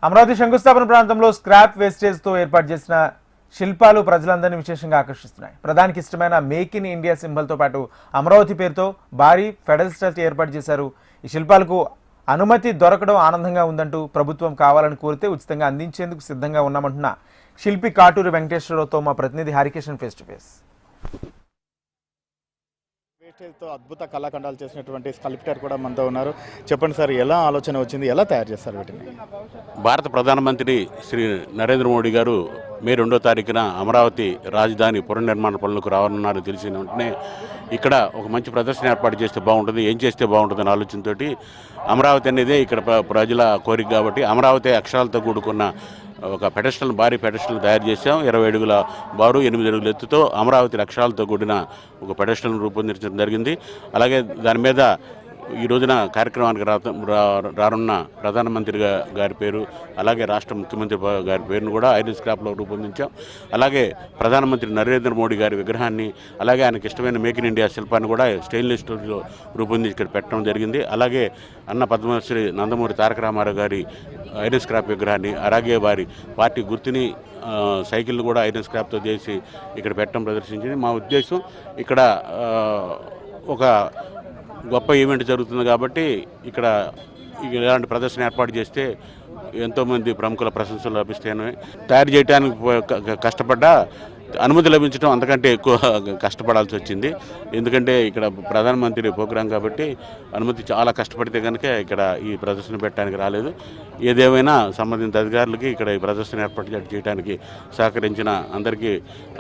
అమరావతి శంకుస్థాపన ప్రాంతంలో స్క్రాప్ వేస్టేజ్తో ఏర్పాటు చేసిన శిల్పాలు ప్రజలందరినీ విశేషంగా ఆకర్షిస్తున్నాయి. ప్రధానికి ఇష్టమైన మేక్ ఇన్ ఇండియా సింబల్తో పాటు అమరావతి పేరుతో భారీ ఫెడరల్ ఏర్పాటు చేశారు. ఈ శిల్పాలకు అనుమతి దొరకడం ఆనందంగా ఉందంటూ ప్రభుత్వం కావాలని కోరితే ఉచితంగా అందించేందుకు సిద్ధంగా ఉన్నామంటున్న శిల్పి కాటూరి వెంకటేశ్వరరావుతో మా ప్రతినిధి హరికిషన్ ఫేస్ టు ఫేస్. వేస్టేజ్తో అద్భుత కళాఖండాలు చేసినటువంటి స్కల్ప్టర్ కూడా మనతో ఉన్నారు. చెప్పండి సార్, ఎలా ఆలోచన వచ్చింది, ఎలా తయారు చేస్తారు వీటిని? భారత ప్రధానమంత్రి శ్రీ నరేంద్ర మోడీ గారు మే 2వ తారీఖున అమరావతి రాజధాని పునర్నిర్మాణ పనులకు రానున్నారు తెలిసిన వెంటనే ఇక్కడ ఒక మంచి ప్రదర్శన ఏర్పాటు చేస్తే బాగుంటుంది, ఏం చేస్తే బాగుంటుంది అనే ఆలోచనతోటి అమరావతి అనేది ఇక్కడ ప్రజల కోరిక కాబట్టి అమరావతి అక్షరాలతో కూడుకున్న ఒక పెడస్టల్ భారీ పెడస్టల్ తయారు చేసాం. 20 అడుగుల బారు 8 అడుగుల ఎత్తుతో అమరావతి అక్షరాలతో కూడిన ఒక పెడస్టల్ను రూపొందించడం జరిగింది. అలాగే దాని మీద ఈ రోజున కార్యక్రమానికి రానున్న ప్రధానమంత్రి గారి పేరు, అలాగే రాష్ట్ర ముఖ్యమంత్రి గారి పేరును కూడా ఐరన్ స్క్రాప్లో రూపొందించాం. అలాగే ప్రధానమంత్రి నరేంద్ర మోడీ గారి విగ్రహాన్ని, అలాగే ఆయనకి ఇష్టమైన మేక్ ఇన్ ఇండియా శిల్పాన్ని కూడా స్టెయిన్లెస్ స్టీల్లో రూపొందించి ఇక్కడ పెట్టడం జరిగింది. అలాగే అన్న పద్మశ్రీ నందమూరి తారక రామారావు గారి ఐరన్ స్క్రాప్ విగ్రహాన్ని, అలాగే వారి పార్టీ గుర్తుని సైకిల్ని కూడా ఐరన్ స్క్రాప్తో చేసి ఇక్కడ పెట్టడం ప్రదర్శించింది. మా ఉద్దేశం ఇక్కడ ఒక గొప్ప ఈవెంట్ జరుగుతుంది కాబట్టి ఇక్కడ ఇలాంటి ప్రదర్శన ఏర్పాటు చేస్తే ఎంతోమంది ప్రముఖుల ప్రశంసలు లభిస్తాయని తయారు చేయడానికి కష్టపడ్డా అనుమతి లభించడం అంతకంటే ఎక్కువ కష్టపడాల్సి వచ్చింది. ఎందుకంటే ఇక్కడ ప్రధానమంత్రి ప్రోగ్రాం కాబట్టి అనుమతి చాలా కష్టపడితే కనుక ఇక్కడ ఈ ప్రదర్శన పెట్టడానికి రాలేదు. ఏదేమైనా సంబంధిత అధికారులకి ఇక్కడ ఈ ప్రదర్శన ఏర్పాటు చేయడానికి సహకరించిన అందరికీ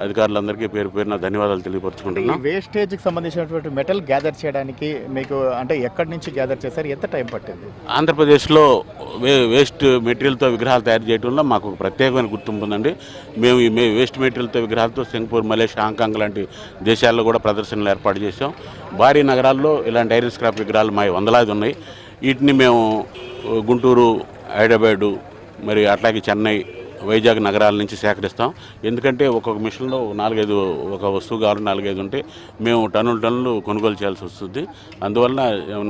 అధికారులందరికీ పేరు పేరున ధన్యవాదాలు తెలియపరుచుకుంటున్నాం. వేస్టేజ్కి సంబంధించినటువంటి మెటల్ గ్యాదర్ చేయడానికి మీకు అంటే ఎక్కడి నుంచి గ్యాదర్ చేశారు, ఎంత టైం పట్టింది? ఆంధ్రప్రదేశ్లో వేస్ట్ మెటీరియల్తో విగ్రహాలు తయారు చేయడంలో మాకు ప్రత్యేకమైన గుర్తింపు ఉందండి. మేము వేస్ట్ మెటీరియల్తో విగ్రహాలతో సింగపూర్, మలేషియా, హాంకాంగ్ లాంటి దేశాల్లో కూడా ప్రదర్శనలు ఏర్పాటు చేసాం. భారీ నగరాల్లో ఇలాంటి ఐరన్ స్క్రాప్ విగ్రహాలు మా వందలాది ఉన్నాయి. వీటిని మేము గుంటూరు, హైదరాబాదు, మరి అట్లాగే చెన్నై, వైజాగ్ నగరాల నుంచి సేకరిస్తాం. ఎందుకంటే ఒక్కొక్క మిషన్లో 4-5 ఒక వస్తువు కావాలి, 4-5 ఉంటే మేము టన్నులు కొనుగోలు చేయాల్సి వస్తుంది. అందువల్ల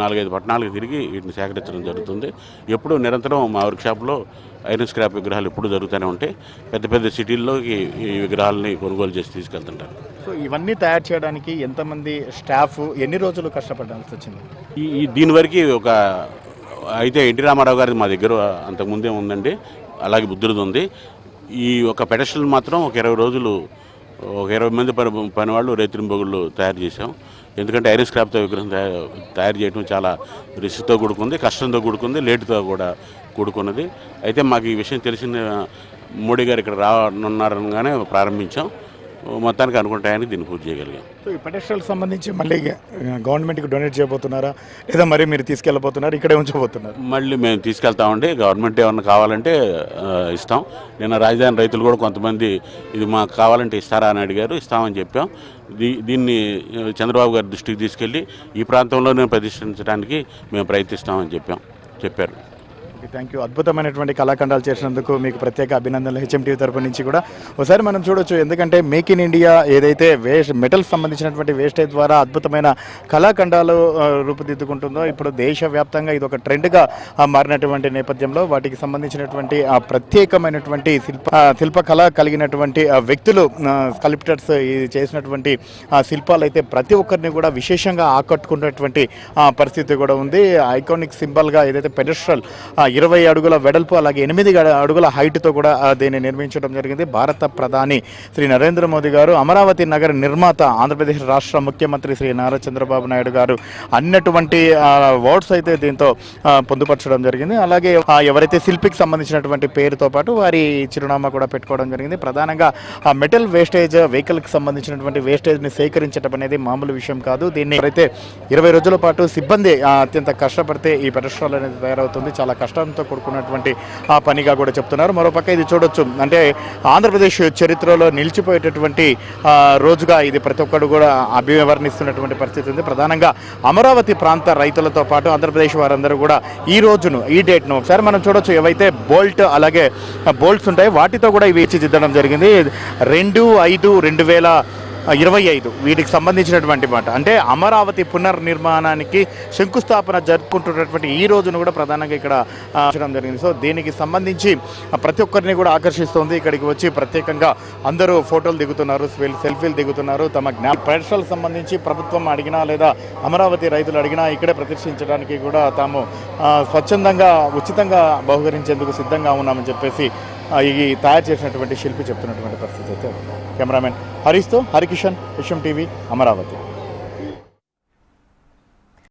4-5 పట్టణాలకు తిరిగి వీటిని సేకరించడం జరుగుతుంది. ఎప్పుడూ నిరంతరం మా వర్క్షాప్లో ఐరన్ స్క్రాప్ విగ్రహాలు ఎప్పుడు జరుగుతూనే ఉంటాయి. పెద్ద పెద్ద సిటీల్లోకి ఈ విగ్రహాలని కొనుగోలు చేసి తీసుకెళ్తుంటారు. సో ఇవన్నీ తయారు చేయడానికి ఎంతమంది స్టాఫ్, ఎన్ని రోజులు కష్టపడాల్సి వచ్చింది? దీని వరకు అయితే ఎన్టీ రామారావు గారిది మా దగ్గర అంతకుముందే ఉందండి, అలాగే బుద్ధుడిది ఉంది. ఈ ఒక పెడస్టల్ మాత్రం ఒక 20 రోజులు, ఒక 20 మంది పనివాళ్ళు రేత్రింబొగుళ్ళు తయారు చేసాం. ఎందుకంటే ఐరన్ స్క్రాప్తో విగ్రహం తయారు చేయడం చాలా రిస్క్తో కూడుకుంది, కష్టంతో కూడుకుంది, లేటుతో కూడా కూడుకున్నది. అయితే మాకు ఈ విషయం తెలిసిన మోడీ గారు ఇక్కడ రానున్నారనగానే ప్రారంభించాం. మొత్తానికి అనుకుంటాయని దీన్ని పూర్తి చేయగలిగాం. సో ఈ పెడస్టల్ సంబంధించి మళ్ళీ గవర్నమెంట్కి డొనేట్ చేయబోతున్నారా, లేదా మరి మీరు తీసుకెళ్ళబోతున్నారు, ఇక్కడే ఉంచబోతున్నారు? మళ్ళీ మేము తీసుకెళ్తామండి. గవర్నమెంట్ ఏమన్నా కావాలంటే ఇస్తాం. నిన్న రాజధాని రైతులు కూడా కొంతమంది ఇది మాకు కావాలంటే ఇస్తారా అని అడిగారు, ఇస్తామని చెప్పాం. దీన్ని చంద్రబాబు గారి దృష్టికి తీసుకెళ్ళి ఈ ప్రాంతంలోనే ప్రతిష్ఠించడానికి మేము ప్రయత్నిస్తామని చెప్పారు. Thank you. అద్భుతమైనటువంటి కళాఖండాలు చేసినందుకు మీకు ప్రత్యేక అభినందనలు హెచ్ఎంటీవీ తరపు నుంచి కూడా. ఒకసారి మనం చూడొచ్చు, ఎందుకంటే మేక్ ఇన్ ఇండియా ఏదైతే మెటల్ సంబంధించినటువంటి వేస్టేజ్ ద్వారా అద్భుతమైన కళాఖండాలు రూపుదిద్దుకుంటుందో ఇప్పుడు దేశవ్యాప్తంగా ఇది ఒక ట్రెండ్గా మారినటువంటి నేపథ్యంలో వాటికి సంబంధించినటువంటి ప్రత్యేకమైనటువంటి శిల్పకళ కలిగినటువంటి వ్యక్తులు, స్కల్ప్టర్స్ చేసినటువంటి శిల్పాలు అయితే ప్రతి ఒక్కరిని కూడా విశేషంగా ఆకట్టుకున్నటువంటి పరిస్థితి కూడా ఉంది. ఐకానిక్ సింబల్గా ఏదైతే పెడస్ట్రల్ 20 అడుగుల వెడల్పు, అలాగే 8 అడుగుల హైట్తో కూడా దీన్ని నిర్మించడం జరిగింది. భారత ప్రధాని శ్రీ నరేంద్ర మోదీ గారు, అమరావతి నగర నిర్మాత, ఆంధ్రప్రదేశ్ రాష్ట్ర ముఖ్యమంత్రి శ్రీ నారా చంద్రబాబు నాయుడు గారు అన్నటువంటి వర్డ్స్ అయితే దీంతో పొందుపరచడం జరిగింది. అలాగే ఎవరైతే శిల్పికి సంబంధించినటువంటి పేరుతో పాటు వారి చిరునామా కూడా పెట్టుకోవడం జరిగింది. ప్రధానంగా మెటల్ వేస్టేజ్, వెహికల్కి సంబంధించినటువంటి వేస్టేజ్ని సేకరించడం అనేది మామూలు విషయం కాదు. దీన్ని అయితే 20 రోజుల పాటు సిబ్బంది అత్యంత కష్టపడితే ఈ పెడస్ట్రాల్ అనేది తయారవుతుంది. చాలా కష్టంతో కూడుకున్నటువంటి పనిగా కూడా చెప్తున్నారు. మరోపక్క ఇది చూడొచ్చు, అంటే ఆంధ్రప్రదేశ్ చరిత్రలో నిలిచిపోయేటటువంటి రోజుగా ఇది ప్రతి ఒక్కరు కూడా అభివర్ణిస్తున్నటువంటి పరిస్థితి ఉంది. ప్రధానంగా అమరావతి ప్రాంత రైతులతో పాటు ఆంధ్రప్రదేశ్ వారందరూ కూడా ఈ రోజును, ఈ డేట్ను ఒకసారి మనం చూడొచ్చు. ఏవైతే అలాగే బోల్ట్స్ ఉంటాయి వాటితో కూడా ఇవి తీర్చిదిద్దడం జరిగింది. 2/5/2000 25 వీటికి సంబంధించినటువంటి మాట అంటే అమరావతి పునర్నిర్మాణానికి శంకుస్థాపన జరుపుకుంటున్నటువంటి ఈ రోజును కూడా ప్రధానంగా ఇక్కడ చేయడం జరిగింది. సో దీనికి సంబంధించి ప్రతి ఒక్కరిని కూడా ఆకర్షిస్తోంది. ఇక్కడికి వచ్చి ప్రత్యేకంగా అందరూ ఫోటోలు దిగుతున్నారు, సెల్ఫీలు దిగుతున్నారు. తమ ప్రదర్శనలకు సంబంధించి ప్రభుత్వం అడిగినా లేదా అమరావతి రైతులు అడిగినా ఇక్కడే ప్రదర్శించడానికి కూడా తాము స్వచ్ఛందంగా ఉచితంగా బహుకరించేందుకు సిద్ధంగా ఉన్నామని చెప్పేసి ఈ తయారు చేసినటువంటి శిల్పి చెప్తున్నటువంటి పరిస్థితి అయితే. కెమెరామెన్ హరీష్తో హరికిషన్, విషయం టీవీ, అమరావతి.